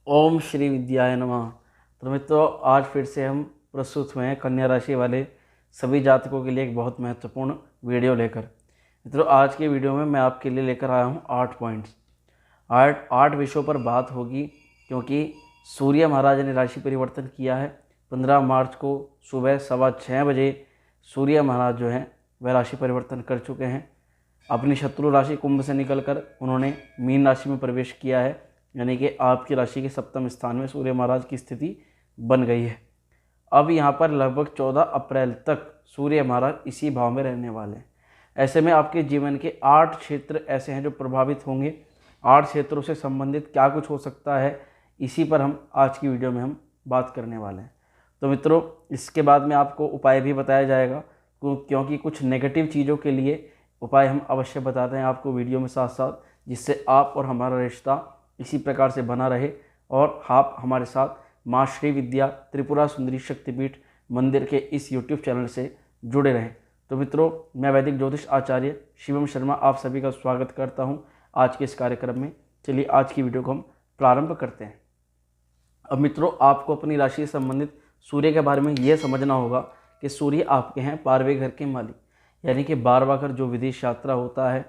ओम श्री विद्याय नमः। तो मित्रों, आज फिर से हम प्रस्तुत हुए हैं कन्या राशि वाले सभी जातकों के लिए एक बहुत महत्वपूर्ण वीडियो लेकर। मित्रों, आज के वीडियो में मैं आपके लिए लेकर आया हूँ 8 पॉइंट्स। आठ विषयों पर बात होगी, क्योंकि सूर्य महाराज ने राशि परिवर्तन किया है। 15 मार्च को सुबह 6:15 बजे सूर्य महाराज जो हैं वह राशि परिवर्तन कर चुके हैं। अपनी शत्रु राशि कुंभ से निकलकर उन्होंने मीन राशि में प्रवेश किया है, यानी कि आपकी राशि के सप्तम स्थान में सूर्य महाराज की स्थिति बन गई है। अब यहाँ पर लगभग 14 अप्रैल तक सूर्य महाराज इसी भाव में रहने वाले हैं। ऐसे में आपके जीवन के 8 क्षेत्र ऐसे हैं जो प्रभावित होंगे। 8 क्षेत्रों से संबंधित क्या कुछ हो सकता है, इसी पर हम आज की वीडियो में हम बात करने वाले हैं। तो मित्रों, इसके बाद में आपको उपाय भी बताया जाएगा, क्योंकि कुछ नेगेटिव चीज़ों के लिए उपाय हम अवश्य बताते हैं आपको वीडियो में साथ साथ, जिससे आप और हमारा रिश्ता इसी प्रकार से बना रहे और आप हमारे साथ माँ श्री विद्या त्रिपुरा सुंदरी शक्तिपीठ मंदिर के इस YouTube चैनल से जुड़े रहें। तो मित्रों, मैं वैदिक ज्योतिष आचार्य शिवम शर्मा आप सभी का स्वागत करता हूं आज के इस कार्यक्रम में। चलिए आज की वीडियो को हम प्रारंभ करते हैं। अब मित्रों, आपको अपनी राशि से संबंधित सूर्य के बारे में यह समझना होगा कि सूर्य आपके हैं 12वें घर के मालिक, यानी कि 12वां घर जो विदेश यात्रा होता है,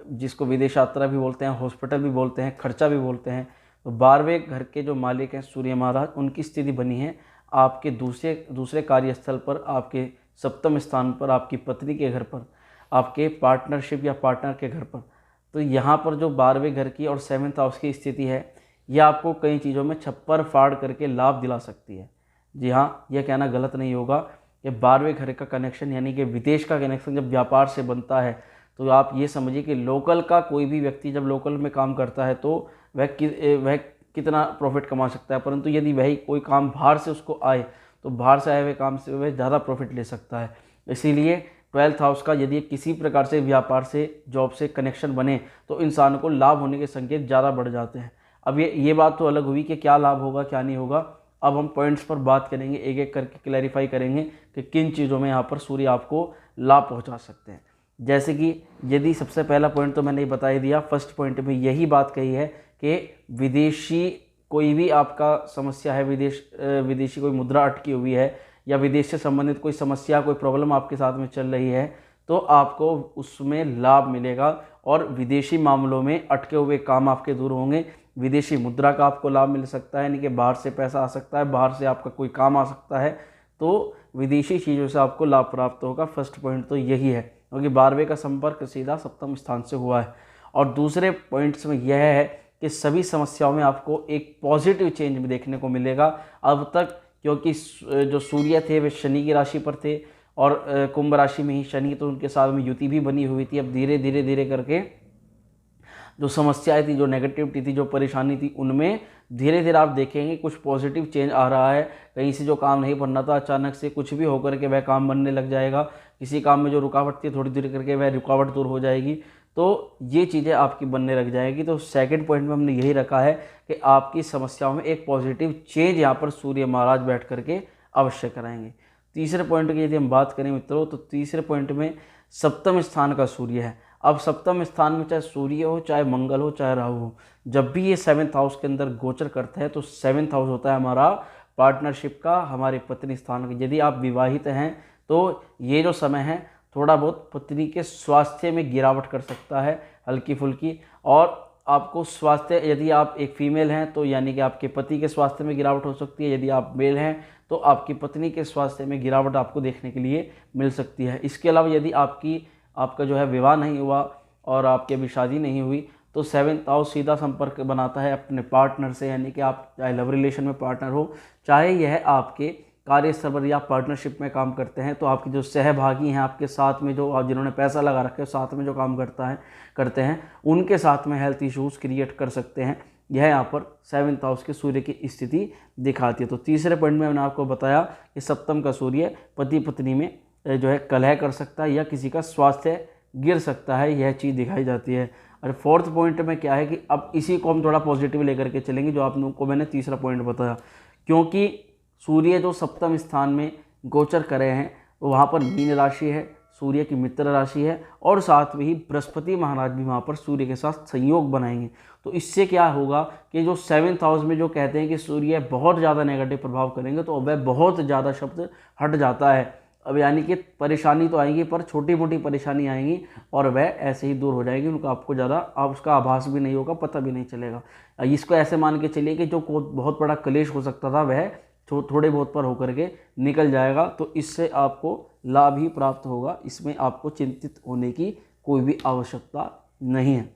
जिसको विदेश यात्रा भी बोलते हैं, हॉस्पिटल भी बोलते हैं, खर्चा भी बोलते हैं। तो 12वें घर के जो मालिक हैं सूर्य महाराज, उनकी स्थिति बनी है आपके दूसरे कार्यस्थल पर, आपके सप्तम स्थान पर, आपकी पत्नी के घर पर, आपके पार्टनरशिप या पार्टनर के घर पर। तो यहाँ पर जो 12वें घर की और 7th हाउस की स्थिति है, यह आपको कई चीज़ों में छप्पर फाड़ करके लाभ दिला सकती है। जी हाँ, यह कहना गलत नहीं होगा कि 12वें घर का कनेक्शन, यानी कि विदेश का कनेक्शन जब व्यापार से बनता है, तो आप ये समझिए कि लोकल का कोई भी व्यक्ति जब लोकल में काम करता है तो वह कितना प्रॉफिट कमा सकता है, परंतु यदि वही कोई काम बाहर से उसको आए तो बाहर से आए हुए काम से वह ज़्यादा प्रॉफिट ले सकता है। इसीलिए 12th हाउस का यदि किसी प्रकार से व्यापार से, जॉब से कनेक्शन बने तो इंसान को लाभ होने के संकेत ज़्यादा बढ़ जाते हैं। अब ये बात तो अलग हुई कि क्या लाभ होगा क्या नहीं होगा। अब हम पॉइंट्स पर बात करेंगे, एक एक करके क्लैरिफाई करेंगे कि किन चीज़ों में यहाँ पर सूर्य आपको लाभ पहुँचा सकते हैं। जैसे कि यदि सबसे पहला पॉइंट तो मैंने बता ही दिया, फर्स्ट पॉइंट में यही बात कही है कि विदेशी कोई भी आपका समस्या है, विदेशी कोई मुद्रा अटकी हुई है या विदेश से संबंधित कोई समस्या, कोई प्रॉब्लम आपके साथ में चल रही है, तो आपको उसमें लाभ मिलेगा और विदेशी मामलों में अटके हुए काम आपके दूर होंगे। विदेशी मुद्रा का आपको लाभ मिल सकता है, यानी कि बाहर से पैसा आ सकता है, बाहर से आपका कोई काम आ सकता है, तो विदेशी चीज़ों से आपको लाभ प्राप्त होगा। फर्स्ट पॉइंट तो यही है, क्योंकि 12वें का संपर्क सीधा सप्तम स्थान से हुआ है। और दूसरे पॉइंट्स में यह है कि सभी समस्याओं में आपको एक पॉजिटिव चेंज भी देखने को मिलेगा। अब तक क्योंकि जो सूर्य थे वे शनि की राशि पर थे और कुंभ राशि में ही शनि, तो उनके साथ में युति भी बनी हुई थी। अब धीरे धीरे करके जो समस्याएं थी, जो नेगेटिविटी थी, जो परेशानी थी, उनमें धीरे धीरे आप देखेंगे कुछ पॉजिटिव चेंज आ रहा है। कहीं से जो काम नहीं बनना था, अचानक से कुछ भी होकर के वह काम बनने लग जाएगा। किसी काम में जो रुकावट थी, थोड़ी देर करके वह रुकावट दूर हो जाएगी। तो ये चीज़ें आपकी बनने लग जाएगी। तो सेकंड पॉइंट में हमने यही रखा है कि आपकी समस्याओं में एक पॉजिटिव चेंज यहाँ पर सूर्य महाराज बैठ करके अवश्य कराएंगे। तीसरे पॉइंट की यदि हम बात करें मित्रों, तो तीसरे पॉइंट में सप्तम स्थान का सूर्य है। अब सप्तम स्थान में चाहे सूर्य हो, चाहे मंगल हो, चाहे राहु हो, जब भी ये 7th हाउस के अंदर गोचर करता है तो 7th हाउस होता है हमारा पार्टनरशिप का, हमारे पत्नी स्थान का। यदि आप विवाहित हैं तो ये जो समय है थोड़ा बहुत पत्नी के स्वास्थ्य में गिरावट कर सकता है, हल्की फुल्की। और आपको स्वास्थ्य, यदि आप एक फीमेल हैं तो यानी कि आपके पति के स्वास्थ्य में गिरावट हो सकती है। यदि आप मेल हैं तो आपकी पत्नी के स्वास्थ्य में गिरावट आपको देखने के लिए मिल सकती है। इसके अलावा यदि आपका जो है विवाह नहीं हुआ और आपकी अभी शादी नहीं हुई, तो 7th हाउस सीधा संपर्क बनाता है अपने पार्टनर से, यानी कि आप चाहे लव रिलेशन में पार्टनर हो, चाहे यह आपके कार्यस्थल पर या पार्टनरशिप में काम करते हैं, तो आपके जो सहभागी हैं आपके साथ में, जो जिन्होंने पैसा लगा रखे, साथ में जो काम करते हैं, उनके साथ में हेल्थ इश्यूज़ क्रिएट कर सकते हैं। यह यहाँ पर 7th हाउस के सूर्य की स्थिति दिखाती है। तो तीसरे पॉइंट में मैंने आपको बताया कि सप्तम का सूर्य पति पत्नी में जो है कलह कर सकता है या किसी का स्वास्थ्य गिर सकता है, यह चीज़ दिखाई जाती है। और फोर्थ पॉइंट में क्या है कि अब इसी को हम थोड़ा पॉजिटिव लेकर के चलेंगे, जो आप लोगों को मैंने तीसरा पॉइंट बताया। क्योंकि सूर्य जो सप्तम स्थान में गोचर करे हैं, तो वहाँ पर मीन राशि है, सूर्य की मित्र राशि है और साथ में ही बृहस्पति महाराज भी वहाँ पर सूर्य के साथ संयोग बनाएंगे। तो इससे क्या होगा कि जो 7th हाउस में जो कहते हैं कि सूर्य बहुत ज़्यादा नेगेटिव प्रभाव करेंगे, तो वह बहुत ज़्यादा शब्द हट जाता है। अब यानी कि परेशानी तो आएंगी पर छोटी मोटी परेशानी आएंगी और वह ऐसे ही दूर हो जाएगी, उनका आपको ज़्यादा आप उसका आभास भी नहीं होगा, पता भी नहीं चलेगा। इसको ऐसे मान के चलिए कि जो बहुत बड़ा क्लेश हो सकता था वह थोड़े बहुत पर होकर के निकल जाएगा। तो इससे आपको लाभ ही प्राप्त होगा, इसमें आपको चिंतित होने की कोई भी आवश्यकता नहीं है।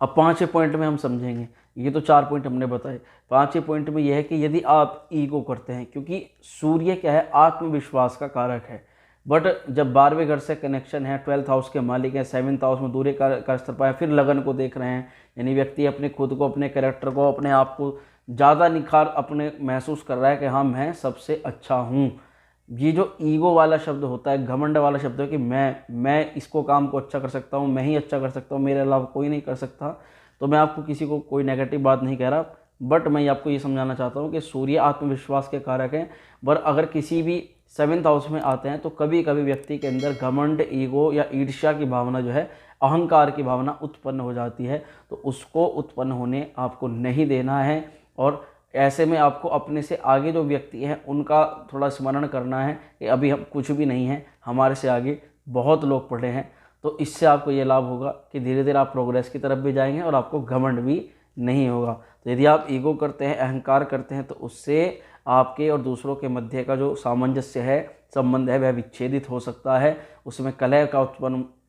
अब 5वें पॉइंट में हम समझेंगे, ये तो 4 पॉइंट हमने बताए। 5वें पॉइंट में यह है कि यदि आप ईगो करते हैं, क्योंकि सूर्य क्या है, आत्मविश्वास का कारक है, बट जब 12वें घर से कनेक्शन है, 12th हाउस के मालिक हैं, 7th हाउस में दूसरे का स्तर पर है, फिर लगन को देख रहे हैं, यानी व्यक्ति अपने खुद को, अपने कैरेक्टर को, अपने आप को ज़्यादा निखार अपने महसूस कर रहा है कि हाँ मैं सबसे अच्छा हूँ। ये जो ईगो वाला शब्द होता है, घमंड वाला शब्द है कि मैं इसको काम को अच्छा कर सकता हूँ, मैं ही अच्छा कर सकता हूँ, मेरे अलावा कोई नहीं कर सकता। तो मैं आपको किसी को कोई नेगेटिव बात नहीं कह रहा, बट मैं आपको ये समझाना चाहता हूँ कि सूर्य आत्मविश्वास के कारक हैं, पर अगर किसी भी 7th हाउस में आते हैं तो कभी कभी व्यक्ति के अंदर घमंड, ईगो या ईर्ष्या की भावना जो है, अहंकार की भावना उत्पन्न हो जाती है। तो उसको उत्पन्न होने आपको नहीं देना है और ऐसे में आपको अपने से आगे जो व्यक्ति हैं उनका थोड़ा स्मरण करना है कि अभी हम कुछ भी नहीं हैं, हमारे से आगे बहुत लोग पढ़े हैं। तो इससे आपको ये लाभ होगा कि धीरे धीरे आप प्रोग्रेस की तरफ भी जाएंगे और आपको घमंड भी नहीं होगा। तो यदि आप ईगो करते हैं, अहंकार करते हैं, तो उससे आपके और दूसरों के मध्य का जो सामंजस्य है, संबंध है, वह विच्छेदित हो सकता है, उसमें कलह का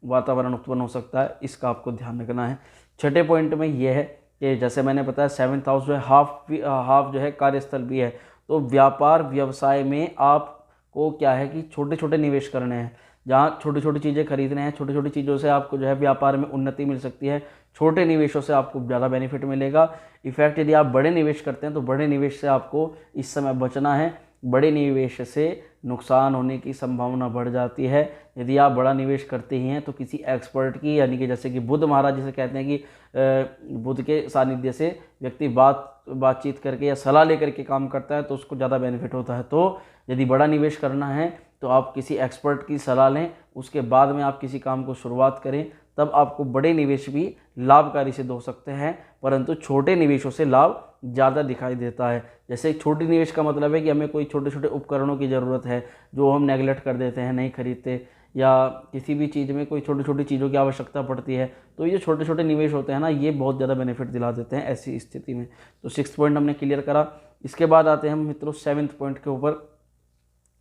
वातावरण उत्पन्न हो सकता है। इसका आपको ध्यान रखना है। 6ठे पॉइंट में यह है कि जैसे मैंने बताया 7th हाउस जो है हाफ जो है कार्यस्थल भी है। तो व्यापार व्यवसाय में आपको क्या है कि छोटे छोटे निवेश करने हैं, जहाँ छोटी छोटी चीज़ें खरीदने हैं, छोटी छोटी चीज़ों से आपको जो है व्यापार में उन्नति मिल सकती है, छोटे निवेशों से आपको ज़्यादा बेनिफिट मिलेगा। इफेक्ट यदि आप बड़े निवेश करते हैं तो बड़े निवेश से आपको इस समय बचना है, बड़े निवेश से नुकसान होने की संभावना बढ़ जाती है। यदि आप बड़ा निवेश करते ही हैं तो किसी एक्सपर्ट की, यानी कि जैसे कि बुध महाराज जिसे कहते हैं कि बुध के सानिध्य से व्यक्ति बातचीत करके या सलाह लेकर के काम करता है तो उसको ज़्यादा बेनिफिट होता है। तो यदि बड़ा निवेश करना है तो आप किसी एक्सपर्ट की सलाह लें, उसके बाद में आप किसी काम को शुरुआत करें, तब आपको बड़े निवेश भी लाभकारी सिद्ध हो सकते हैं, परंतु छोटे निवेशों से लाभ ज़्यादा दिखाई देता है। जैसे छोटे निवेश का मतलब है कि हमें कोई छोटे छोटे उपकरणों की ज़रूरत है जो हम नेगलेक्ट कर देते हैं, नहीं खरीदते, या किसी भी चीज़ में कोई छोटी छोटी चीज़ों की आवश्यकता पड़ती है, तो ये छोटे छोटे निवेश होते हैं ना, ये बहुत ज़्यादा बेनिफिट दिला देते हैं ऐसी स्थिति में। तो 6th पॉइंट हमने क्लियर करा। इसके बाद आते हैं हम मित्रों 7th पॉइंट के ऊपर।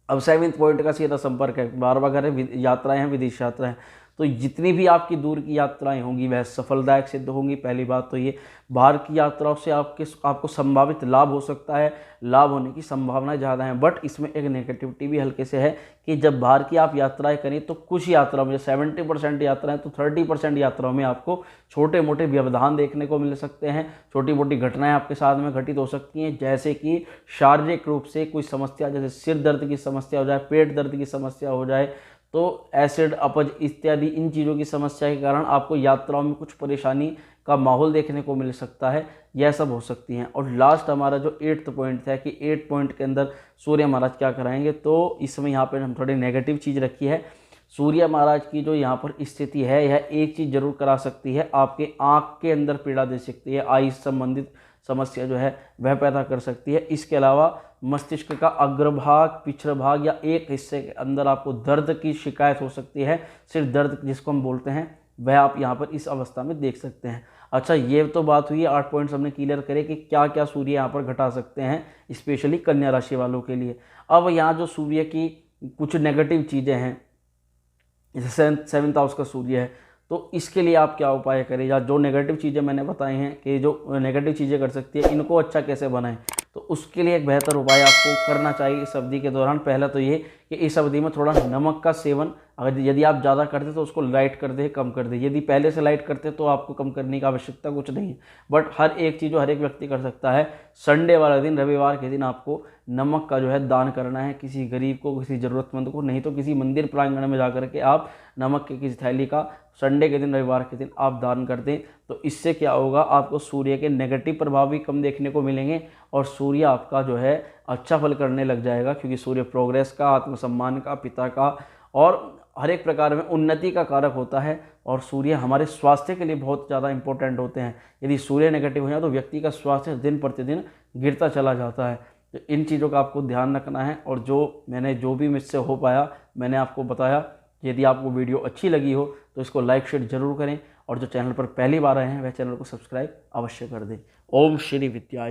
अब 7th पॉइंट का सीधा संपर्क है, 12वां घर है, यात्राएं हैं, विदेश यात्राएं। तो जितनी भी आपकी दूर की यात्राएं होंगी वह सफलदायक सिद्ध होंगी। पहली बात तो ये, बाहर की यात्राओं से आपको संभावित लाभ हो सकता है, लाभ होने की संभावना ज़्यादा है, बट इसमें एक नेगेटिविटी भी हल्के से है कि जब बाहर की आप यात्राएं करें तो कुछ यात्राओं में 70% यात्राएं, तो 30% यात्राओं में आपको छोटे मोटे व्यवधान देखने को मिल सकते हैं, छोटी मोटी घटनाएं आपके साथ में घटित हो सकती हैं, जैसे कि शारीरिक रूप से कोई समस्या, जैसे सिर दर्द की समस्या हो जाए, पेट दर्द की समस्या हो जाए, तो एसिड, अपच इत्यादि इन चीज़ों की समस्या के कारण आपको यात्राओं में कुछ परेशानी का माहौल देखने को मिल सकता है, यह सब हो सकती हैं। और लास्ट हमारा जो 8th पॉइंट है कि 8 पॉइंट के अंदर सूर्य महाराज क्या कराएंगे, तो इसमें यहाँ पर हम थोड़ी नेगेटिव चीज़ रखी है। सूर्य महाराज की जो यहाँ पर स्थिति है, यह एक चीज़ जरूर करा सकती है, आपके आँख के अंदर पीड़ा दे सकती है, आई संबंधित समस्या जो है वह पैदा कर सकती है। इसके अलावा मस्तिष्क का अग्रभाग, पिछड़ा भाग या एक हिस्से के अंदर आपको दर्द की शिकायत हो सकती है, सिर दर्द जिसको हम बोलते हैं, वह आप यहाँ पर इस अवस्था में देख सकते हैं। अच्छा, ये तो बात हुई, 8 पॉइंट्स हमने क्लियर करे कि क्या क्या सूर्य यहाँ पर घटा सकते हैं, स्पेशली कन्या राशि वालों के लिए। अब यहाँ जो सूर्य की कुछ नेगेटिव चीज़ें हैं, जैसे 7th हाउस का सूर्य है, तो इसके लिए आप क्या उपाय करें, या जो नेगेटिव चीज़ें मैंने बताई हैं कि जो नेगेटिव चीज़ें कर सकती है, इनको अच्छा कैसे बनाएं, तो उसके लिए एक बेहतर उपाय आपको करना चाहिए इस अवधि के दौरान। पहला तो ये कि इस अवधि में थोड़ा नमक का सेवन, अगर यदि आप ज़्यादा करते तो उसको लाइट कर दे, कम कर दे। यदि पहले से लाइट करते तो आपको कम करने की आवश्यकता कुछ नहीं है, बट हर एक चीज़ जो हर एक व्यक्ति कर सकता है, संडे वाला दिन, रविवार के दिन आपको नमक का जो है दान करना है, किसी गरीब को, किसी ज़रूरतमंद को, नहीं तो किसी मंदिर प्रांगण में जा करके आप नमक की किसी थैली का संडे के दिन, रविवार के दिन आप दान कर दें। तो इससे क्या होगा, आपको सूर्य के नेगेटिव प्रभाव भी कम देखने को मिलेंगे और सूर्य आपका जो है अच्छा फल करने लग जाएगा, क्योंकि सूर्य प्रोग्रेस का, आत्मसम्मान का, पिता का और हर एक प्रकार में उन्नति का कारक होता है और सूर्य हमारे स्वास्थ्य के लिए बहुत ज़्यादा इंपॉर्टेंट होते हैं। यदि सूर्य नेगेटिव हो जाए तो व्यक्ति का स्वास्थ्य दिन प्रतिदिन गिरता चला जाता है। तो इन चीज़ों का आपको ध्यान रखना है और जो भी मुझसे हो पाया मैंने आपको बताया। यदि आपको वीडियो अच्छी लगी हो तो इसको लाइक शेयर जरूर करें और जो चैनल पर पहली बार आए हैं वह चैनल को सब्सक्राइब अवश्य कर दें। ओम श्री विद्याय।